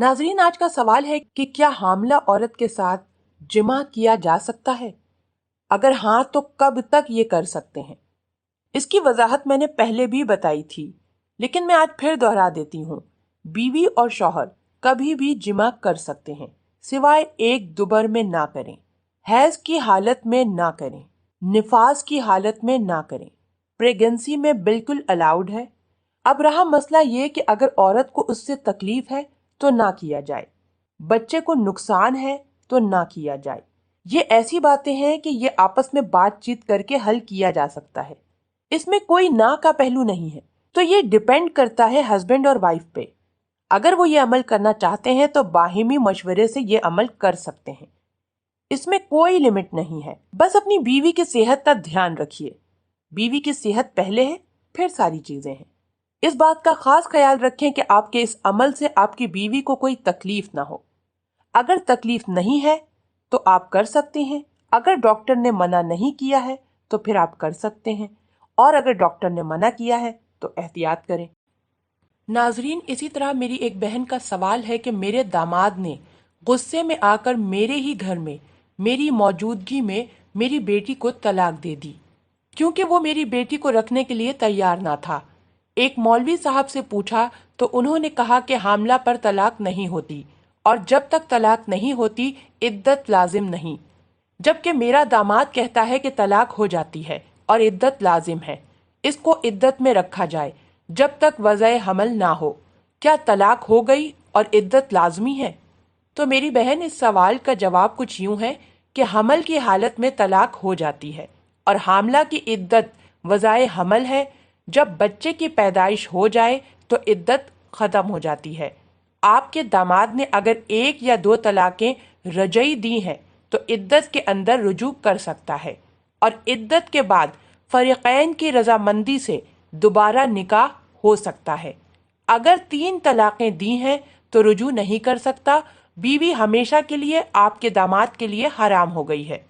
नाजरीन, आज का सवाल है कि क्या हामला औरत के साथ जिमा किया जा सकता है? अगर हाँ तो कब तक ये कर सकते हैं? इसकी वजाहत मैंने पहले भी बताई थी, लेकिन मैं आज फिर दोहरा देती हूँ। बीवी और शौहर कभी भी जिमा कर सकते हैं, सिवाय एक दुबर में ना करें, हैज की हालत में ना करें, निफास की हालत में ना करें, प्रेगनेंसी में बिल्कुल अलाउड है। अब रहा मसला ये कि अगर औरत को उससे तकलीफ है तो ना किया जाए, बच्चे को नुकसान है तो ना किया जाए। ये ऐसी बातें हैं कि ये आपस में बातचीत करके हल किया जा सकता है। इसमें कोई ना का पहलू नहीं है। तो ये डिपेंड करता है हस्बैंड और वाइफ पे। अगर वो ये अमल करना चाहते हैं तो बाहिमी मशवरे से ये अमल कर सकते हैं। इसमें कोई लिमिट नहीं है। बस अपनी बीवी की सेहत का ध्यान रखिए। बीवी की सेहत पहले है, फिर सारी चीजें हैं। इस बात का खास ख्याल रखें कि आपके इस अमल से आपकी बीवी को कोई तकलीफ ना हो। अगर तकलीफ नहीं है तो आप कर सकते हैं। अगर डॉक्टर ने मना नहीं किया है तो फिर आप कर सकते हैं, और अगर डॉक्टर ने मना किया है तो एहतियात करें। नाजरीन, इसी तरह मेरी एक बहन का सवाल है कि मेरे दामाद ने गुस्से में आकर मेरे ही घर में मेरी मौजूदगी में मेरी बेटी को तलाक दे दी, क्योंकि वो मेरी बेटी को रखने के लिए तैयार ना था। एक मौलवी साहब से पूछा तो उन्होंने कहा कि हामला पर तलाक नहीं होती, और जब तक तलाक नहीं होती इद्दत लाजिम नहीं, जबकि मेरा दामाद कहता है कि तलाक हो जाती है और इद्दत लाजिम है। इसको इद्दत में रखा जाए जब तक वज़े हमल ना हो। क्या तलाक हो गई और इद्दत लाजमी है? तो मेरी बहन, इस सवाल का जवाब कुछ यूं है कि हमल की हालत में तलाक हो जाती है और हामला की इद्दत वज़ाए हमल है। जब बच्चे की पैदाइश हो जाए तो इद्दत खत्म हो जाती है। आपके दामाद ने अगर 1 या 2 तलाकें रजई दी हैं तो इद्दत के अंदर रुजू कर सकता है, और इद्दत के बाद फरीकैन की रजामंदी से दोबारा निकाह हो सकता है। अगर 3 तलाकें दी हैं तो रुजू नहीं कर सकता। बीवी हमेशा के लिए आपके दामाद के लिए हराम हो गई है।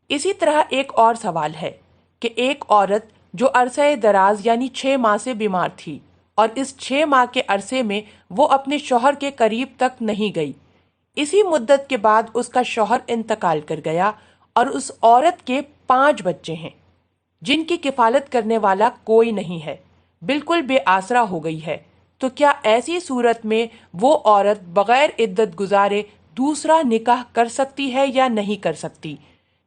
इसी तरह एक और सवाल है कि एक औरत जो अरसे दराज यानी 6 माह से बीमार थी, और इस 6 माह के अरसे में वो अपने शौहर के करीब तक नहीं गई। इसी मुद्दत के बाद उसका शौहर इंतकाल कर गया और उस औरत के 5 बच्चे हैं, जिनकी किफालत करने वाला कोई नहीं है, बिल्कुल बेआसरा हो गई है। तो क्या ऐसी सूरत में वो औरत बगैर इद्दत गुजारे दूसरा निकाह कर सकती है या नहीं कर सकती,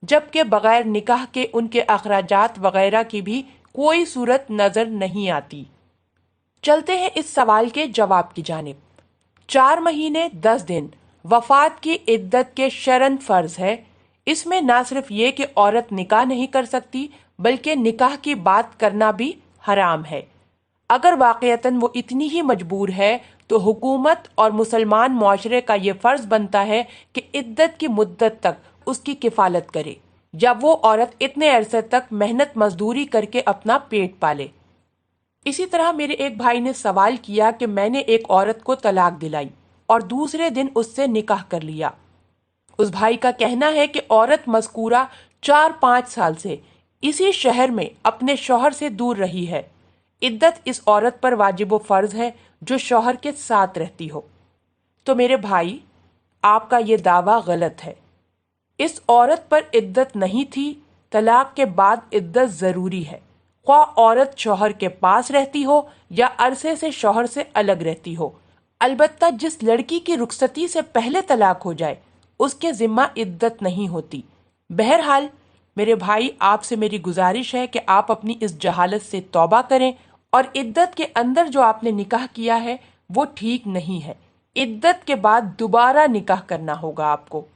जबकि बगैर निकाह के उनके अखराजात वगैरह की भी कोई सूरत नजर नहीं आती? चलते हैं इस सवाल के जवाब की जानिब। 4 महीने 10 दिन वफात की इद्दत के शरन फर्ज है। इसमें ना सिर्फ ये कि औरत निकाह नहीं कर सकती, बल्कि निकाह की बात करना भी हराम है। अगर वाकईतन वो इतनी ही मजबूर है तो हुकूमत और मुसलमान मुआशरे का ये फर्ज बनता है कि इद्दत की मुद्दत तक उसकी किफालत करे, या वो औरत इतने अरसे तक मेहनत मजदूरी करके अपना पेट पाले। इसी तरह मेरे एक भाई ने सवाल किया कि मैंने एक औरत को तलाक दिलाई और दूसरे दिन उससे निकाह कर लिया। उस भाई का कहना है कि औरत मज़कूरा 4-5 साल से इसी शहर में अपने शौहर से दूर रही है। इद्दत इस औरत पर वाजिब फर्ज है जो शौहर के साथ रहती हो। तो मेरे भाई, आपका ये दावा गलत है। इस औरत पर इद्दत नहीं थी। तलाक के बाद इद्दत जरूरी है, ख्वाह औरत शौहर के पास रहती हो या अरसे से शौहर से अलग रहती हो। अलबत्ता जिस लड़की की रुखसती से पहले तलाक हो जाए उसके जिम्मा इद्दत नहीं होती। बहरहाल मेरे भाई, आपसे मेरी गुजारिश है कि आप अपनी इस जहालत से तौबा करें, और इद्दत के अंदर जो आपने निकाह किया है वो ठीक नहीं है। इद्दत के बाद दोबारा निकाह करना होगा आपको।